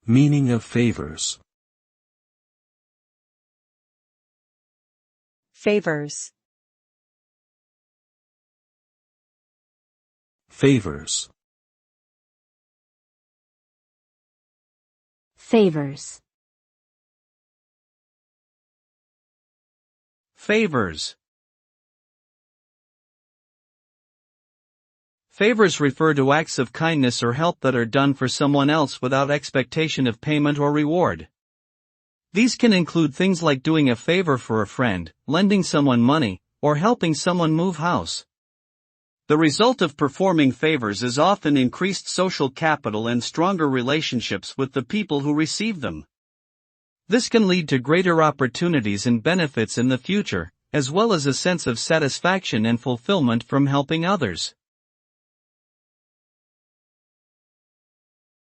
Meaning of favors. Favors. Favors. Favors. Favors. Favors refer to acts of kindness or help that are done for someone else without expectation of payment or reward. These can include things like doing a favor for a friend, lending someone money, or helping someone move house. The result of performing favors is often increased social capital and stronger relationships with the people who receive them. This can lead to greater opportunities and benefits in the future, as well as a sense of satisfaction and fulfillment from helping others.